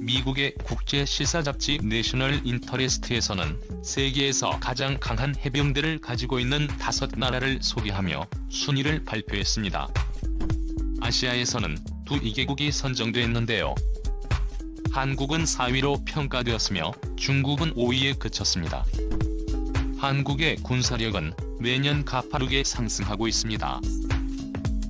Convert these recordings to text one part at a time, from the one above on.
미국의 국제 시사 잡지 내셔널 인터레스트에서는 세계에서 가장 강한 해병대를 가지고 있는 5나라를 소개하며 순위를 발표했습니다. 아시아에서는 2개국이 선정됐는데요. 한국은 4위로 평가되었으며 중국은 5위에 그쳤습니다. 한국의 군사력은 매년 가파르게 상승하고 있습니다.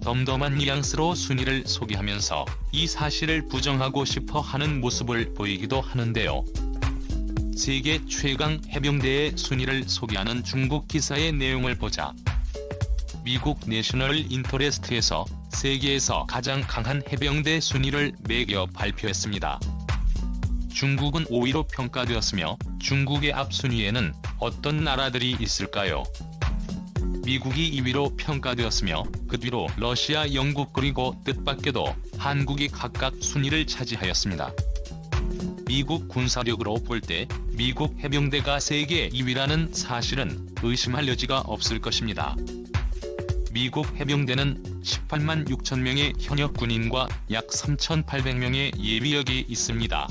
덤덤한 뉘앙스로 순위를 소개하면서 이 사실을 부정하고 싶어 하는 모습을 보이기도 하는데요. 세계 최강 해병대의 순위를 소개하는 중국 기사의 내용을 보자. 미국 내셔널 인터레스트에서 세계에서 가장 강한 해병대 순위를 매겨 발표했습니다. 중국은 5위로 평가되었으며 중국의 앞 순위에는 어떤 나라들이 있을까요? 미국이 2위로 평가되었으며 그 뒤로 러시아, 영국 그리고 뜻밖에도 한국이 각각 순위를 차지하였습니다. 미국 군사력으로 볼 때 미국 해병대가 세계 2위라는 사실은 의심할 여지가 없을 것입니다. 미국 해병대는 18만 6천 명의 현역 군인과 약 3,800명의 예비역이 있습니다.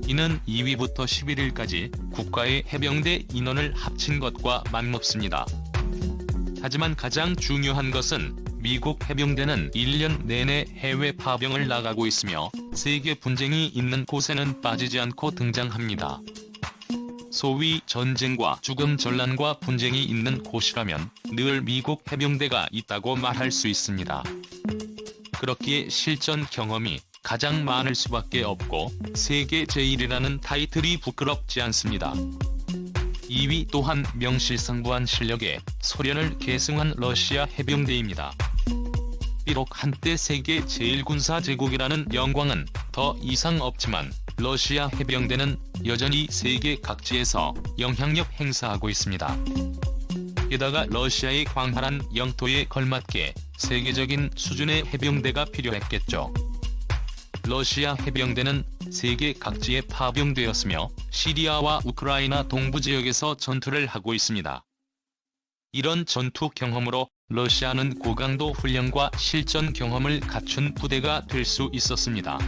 이는 2위부터 11위까지 국가의 해병대 인원을 합친 것과 맞먹습니다. 하지만 가장 중요한 것은 미국 해병대는 1년 내내 해외 파병을 나가고 있으며 세계 분쟁이 있는 곳에는 빠지지 않고 등장합니다. 소위 전쟁과 죽음 전란과 분쟁이 있는 곳이라면 늘 미국 해병대가 있다고 말할 수 있습니다. 그렇기에 실전 경험이 가장 많을 수밖에 없고 세계 제1이라는 타이틀이 부끄럽지 않습니다. 2위 또한 명실상부한 실력에 소련을 계승한 러시아 해병대입니다. 비록 한때 세계 제1군사제국이라는 영광은 더 이상 없지만 러시아 해병대는 여전히 세계 각지에서 영향력 행사하고 있습니다. 게다가 러시아의 광활한 영토에 걸맞게 세계적인 수준의 해병대가 필요했겠죠. 러시아 해병대는 세계 각지에 파병되었으며 시리아와 우크라이나 동부 지역에서 전투를 하고 있습니다. 이런 전투 경험으로 러시아는 고강도 훈련과 실전 경험을 갖춘 부대가 될 수 있었습니다.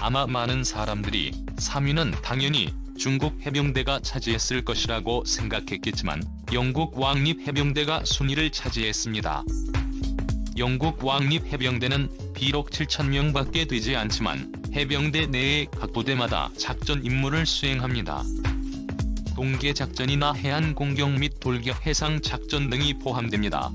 아마 많은 사람들이 3위는 당연히 중국 해병대가 차지했을 것이라고 생각했겠지만 영국 왕립 해병대가 순위를 차지했습니다. 영국 왕립 해병대는 비록 7,000명밖에 되지 않지만 해병대 내의 각 부대마다 작전 임무를 수행합니다. 동계 작전이나 해안 공격 및 돌격 해상 작전 등이 포함됩니다.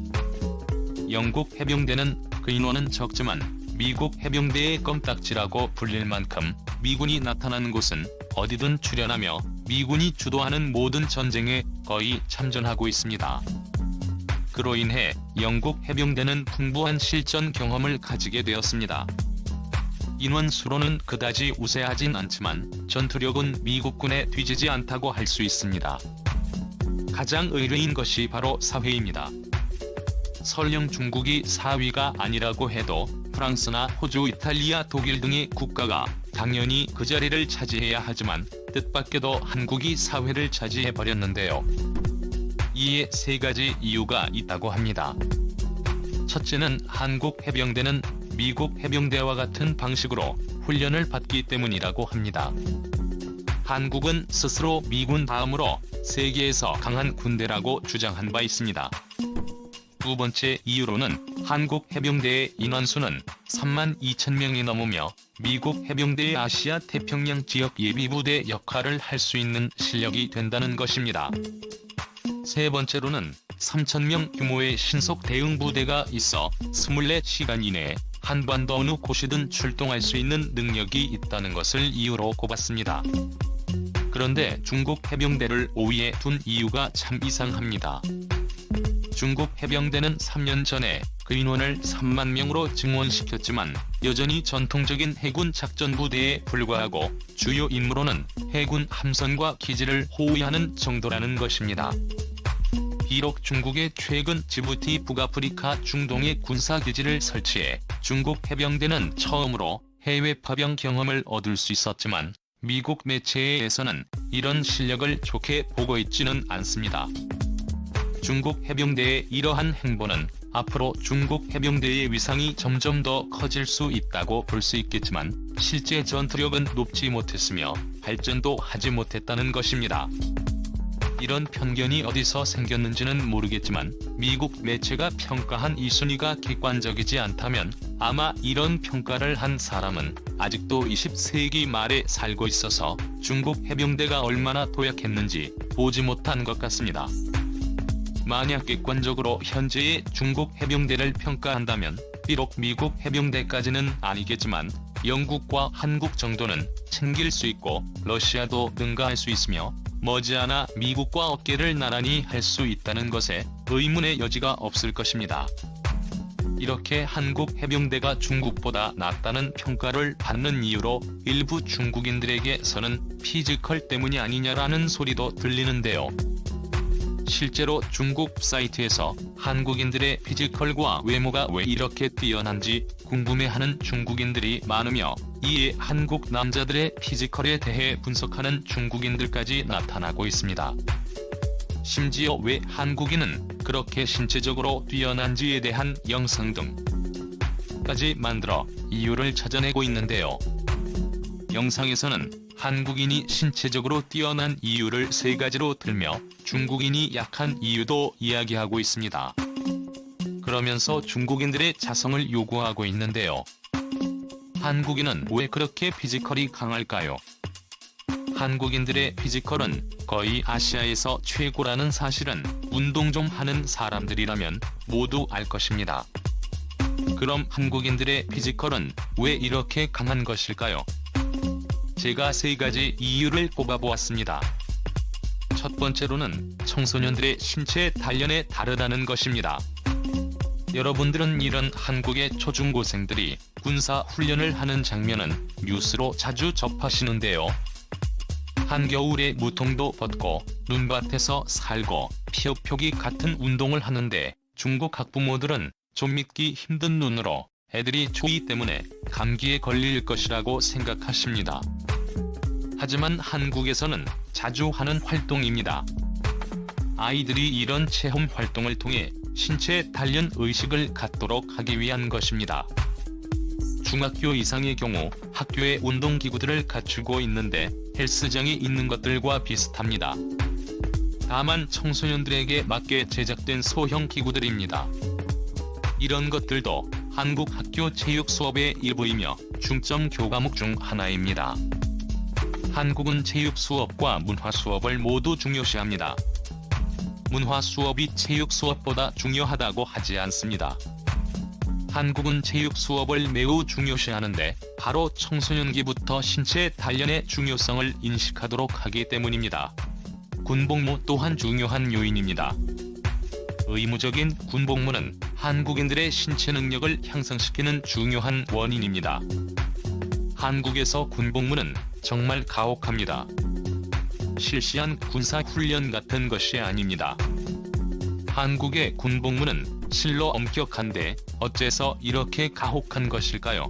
영국 해병대는 그 인원은 적지만 미국 해병대의 껌딱지라고 불릴 만큼 미군이 나타나는 곳은 어디든 출연하며 미군이 주도하는 모든 전쟁에 거의 참전하고 있습니다. 그로 인해 영국 해병대는 풍부한 실전 경험을 가지게 되었습니다. 인원수로는 그다지 우세하진 않지만 전투력은 미국군에 뒤지지 않다고 할 수 있습니다. 가장 의외인 것이 바로 사회입니다. 설령 중국이 4위가 아니라고 해도 프랑스나 호주, 이탈리아, 독일 등의 국가가 당연히 그 자리를 차지해야 하지만 뜻밖에도 한국이 4위를 차지해버렸는데요. 이에 3가지 이유가 있다고 합니다. 첫째는 한국 해병대는 미국 해병대와 같은 방식으로 훈련을 받기 때문이라고 합니다. 한국은 스스로 미군 다음으로 세계에서 강한 군대라고 주장한 바 있습니다. 두 번째 이유로는 한국 해병대의 인원수는 3만 2천 명이 넘으며 미국 해병대의 아시아 태평양 지역 예비부대 역할을 할 수 있는 실력이 된다는 것입니다. 세 번째로는 3,000명 규모의 신속 대응 부대가 있어 24시간 이내에 한반도 어느 곳이든 출동할 수 있는 능력이 있다는 것을 이유로 꼽았습니다. 그런데 중국 해병대를 5위에 둔 이유가 참 이상합니다. 중국 해병대는 3년 전에 그 인원을 3만 명으로 증원시켰지만 여전히 전통적인 해군 작전부대에 불과하고 주요 임무로는 해군 함선과 기지를 호위하는 정도라는 것입니다. 비록 중국의 최근 지부티 북아프리카 중동에 군사기지를 설치해 중국 해병대는 처음으로 해외 파병 경험을 얻을 수 있었지만 미국 매체에서는 이런 실력을 좋게 보고 있지는 않습니다. 중국 해병대의 이러한 행보는 앞으로 중국 해병대의 위상이 점점 더 커질 수 있다고 볼 수 있겠지만 실제 전투력은 높지 못했으며 발전도 하지 못했다는 것입니다. 이런 편견이 어디서 생겼는지는 모르겠지만 미국 매체가 평가한 이 순위가 객관적이지 않다면 아마 이런 평가를 한 사람은 아직도 20세기 말에 살고 있어서 중국 해병대가 얼마나 도약했는지 보지 못한 것 같습니다. 만약 객관적으로 현재의 중국 해병대를 평가한다면 비록 미국 해병대까지는 아니겠지만 영국과 한국 정도는 챙길 수 있고 러시아도 능가할 수 있으며 머지않아 미국과 어깨를 나란히 할 수 있다는 것에 의문의 여지가 없을 것입니다. 이렇게 한국 해병대가 중국보다 낫다는 평가를 받는 이유로 일부 중국인들에게서는 피지컬 때문이 아니냐라는 소리도 들리는데요. 실제로 중국 사이트에서 한국인들의 피지컬과 외모가 왜 이렇게 뛰어난지 궁금해하는 중국인들이 많으며 이에 한국 남자들의 피지컬에 대해 분석하는 중국인들까지 나타나고 있습니다. 심지어 왜 한국인은 그렇게 신체적으로 뛰어난지에 대한 영상 등까지 만들어 이유를 찾아내고 있는데요. 영상에서는 한국인이 신체적으로 뛰어난 이유를 3가지로 들며 중국인이 약한 이유도 이야기하고 있습니다. 그러면서 중국인들의 자성을 요구하고 있는데요. 한국인은 왜 그렇게 피지컬이 강할까요? 한국인들의 피지컬은 거의 아시아에서 최고라는 사실은 운동 좀 하는 사람들이라면 모두 알 것입니다. 그럼 한국인들의 피지컬은 왜 이렇게 강한 것일까요? 제가 3가지 이유를 꼽아보았습니다. 첫 번째로는 청소년들의 신체 단련에 다르다는 것입니다. 여러분들은 이런 한국의 초중고생들이 군사훈련을 하는 장면은 뉴스로 자주 접하시는데요. 한겨울에 무통도 벗고 눈밭에서 살고 피어표기 같은 운동을 하는데 중국 학부모들은 좀 믿기 힘든 눈으로 애들이 추위 때문에 감기에 걸릴 것이라고 생각하십니다. 하지만 한국에서는 자주 하는 활동입니다. 아이들이 이런 체험 활동을 통해 신체 단련 의식을 갖도록 하기 위한 것입니다. 중학교 이상의 경우 학교에 운동기구들을 갖추고 있는데 헬스장이 있는 것들과 비슷합니다. 다만 청소년들에게 맞게 제작된 소형 기구들입니다. 이런 것들도 한국 학교 체육 수업의 일부이며 중점 교과목 중 하나입니다. 한국은 체육 수업과 문화 수업을 모두 중요시합니다. 문화 수업이 체육 수업보다 중요하다고 하지 않습니다. 한국은 체육 수업을 매우 중요시하는데 바로 청소년기부터 신체 단련의 중요성을 인식하도록 하기 때문입니다. 군복무 또한 중요한 요인입니다. 의무적인 군복무는 한국인들의 신체 능력을 향상시키는 중요한 원인입니다. 한국에서 군복무는 정말 가혹합니다. 실시한 군사훈련 같은 것이 아닙니다. 한국의 군복무는 실로 엄격한데 어째서 이렇게 가혹한 것일까요?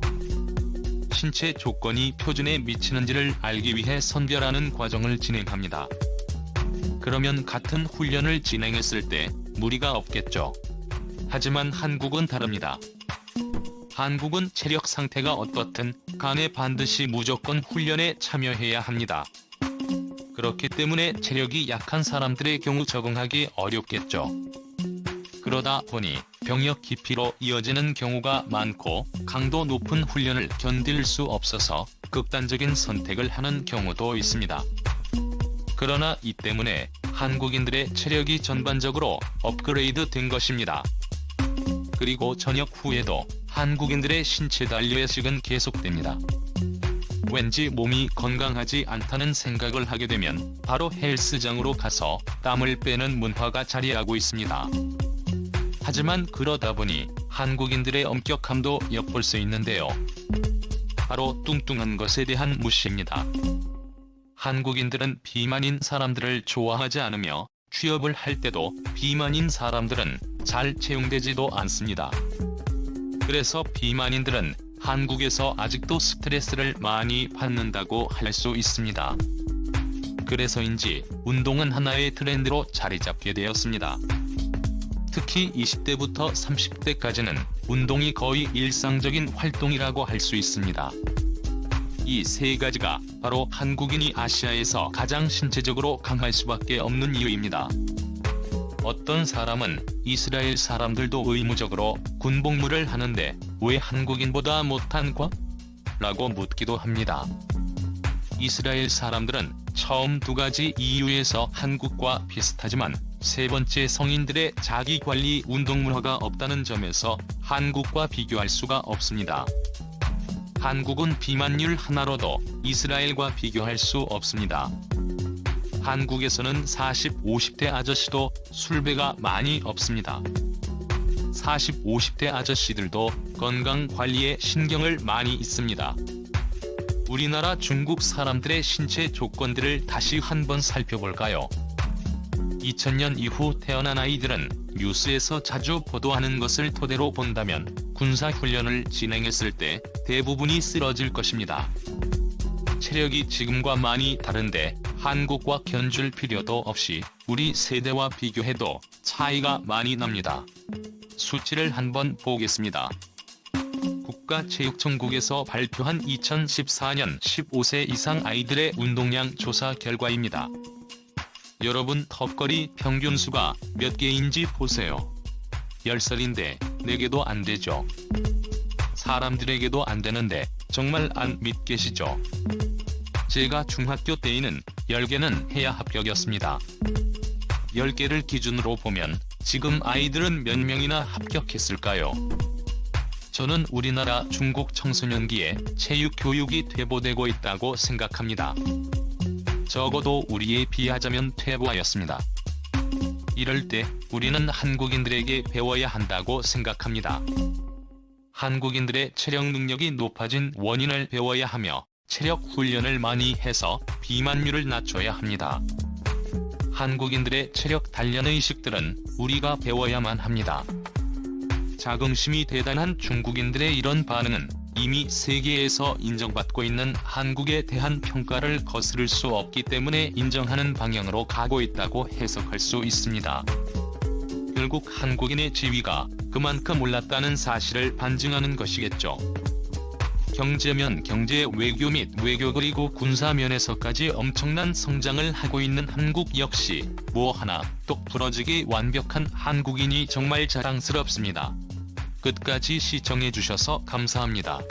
신체 조건이 표준에 미치는지를 알기 위해 선별하는 과정을 진행합니다. 그러면 같은 훈련을 진행했을 때 무리가 없겠죠. 하지만 한국은 다릅니다. 한국은 체력 상태가 어떻든 간에 반드시 무조건 훈련에 참여해야 합니다. 그렇기 때문에 체력이 약한 사람들의 경우 적응하기 어렵겠죠. 그러다 보니 병역 기피로 이어지는 경우가 많고 강도 높은 훈련을 견딜 수 없어서 극단적인 선택을 하는 경우도 있습니다. 그러나 이 때문에 한국인들의 체력이 전반적으로 업그레이드 된 것입니다. 그리고 전역 후에도 한국인들의 신체 단련의식은 계속됩니다. 왠지 몸이 건강하지 않다는 생각을 하게 되면 바로 헬스장으로 가서 땀을 빼는 문화가 자리하고 있습니다. 하지만 그러다 보니 한국인들의 엄격함도 엿볼 수 있는데요. 바로 뚱뚱한 것에 대한 무시입니다. 한국인들은 비만인 사람들을 좋아하지 않으며 취업을 할 때도 비만인 사람들은 잘 채용되지도 않습니다. 그래서 비만인들은 한국에서 아직도 스트레스를 많이 받는다고 할 수 있습니다. 그래서인지 운동은 하나의 트렌드로 자리 잡게 되었습니다. 특히 20대부터 30대까지는 운동이 거의 일상적인 활동이라고 할 수 있습니다. 이 세 가지가 바로 한국인이 아시아에서 가장 신체적으로 강할 수밖에 없는 이유입니다. 어떤 사람은 이스라엘 사람들도 의무적으로 군복무를 하는데 왜 한국인보다 못한가? 라고 묻기도 합니다. 이스라엘 사람들은 처음 두 가지 이유에서 한국과 비슷하지만 세 번째 성인들의 자기관리 운동 문화가 없다는 점에서 한국과 비교할 수가 없습니다. 한국은 비만율 하나로도 이스라엘과 비교할 수 없습니다. 한국에서는 40, 50대 아저씨도 술배가 많이 없습니다. 40, 50대 아저씨들도 건강관리에 신경을 많이 있습니다. 우리나라 중국 사람들의 신체 조건들을 다시 한번 살펴볼까요? 2000년 이후 태어난 아이들은 뉴스에서 자주 보도하는 것을 토대로 본다면 군사훈련을 진행했을 때 대부분이 쓰러질 것입니다. 체력이 지금과 많이 다른데 한국과 견줄 필요도 없이 우리 세대와 비교해도 차이가 많이 납니다. 수치를 한번 보겠습니다. 국가체육총국에서 발표한 2014년 15세 이상 아이들의 운동량 조사 결과입니다. 여러분 턱걸이 평균수가 몇 개인지 보세요. 10살인데 4개도 안 되죠. 사람들에게도 안 되는데 정말 안 믿기시죠? 제가 중학교 때에는 10개는 해야 합격이었습니다. 10개를 기준으로 보면 지금 아이들은 몇 명이나 합격했을까요? 저는 우리나라 중국 청소년기에 체육 교육이 퇴보되고 있다고 생각합니다. 적어도 우리에 비하자면 퇴보하였습니다. 이럴 때 우리는 한국인들에게 배워야 한다고 생각합니다. 한국인들의 체력 능력이 높아진 원인을 배워야 하며 체력 훈련을 많이 해서 비만율을 낮춰야 합니다. 한국인들의 체력 단련 의식들은 우리가 배워야만 합니다. 자긍심이 대단한 중국인들의 이런 반응은 이미 세계에서 인정받고 있는 한국에 대한 평가를 거스를 수 없기 때문에 인정하는 방향으로 가고 있다고 해석할 수 있습니다. 결국 한국인의 지위가 그만큼 올랐다는 사실을 반증하는 것이겠죠. 경제면 경제, 외교 및 외교 그리고 군사면에서까지 엄청난 성장을 하고 있는 한국 역시 뭐 하나 똑 부러지게 완벽한 한국인이 정말 자랑스럽습니다. 끝까지 시청해주셔서 감사합니다.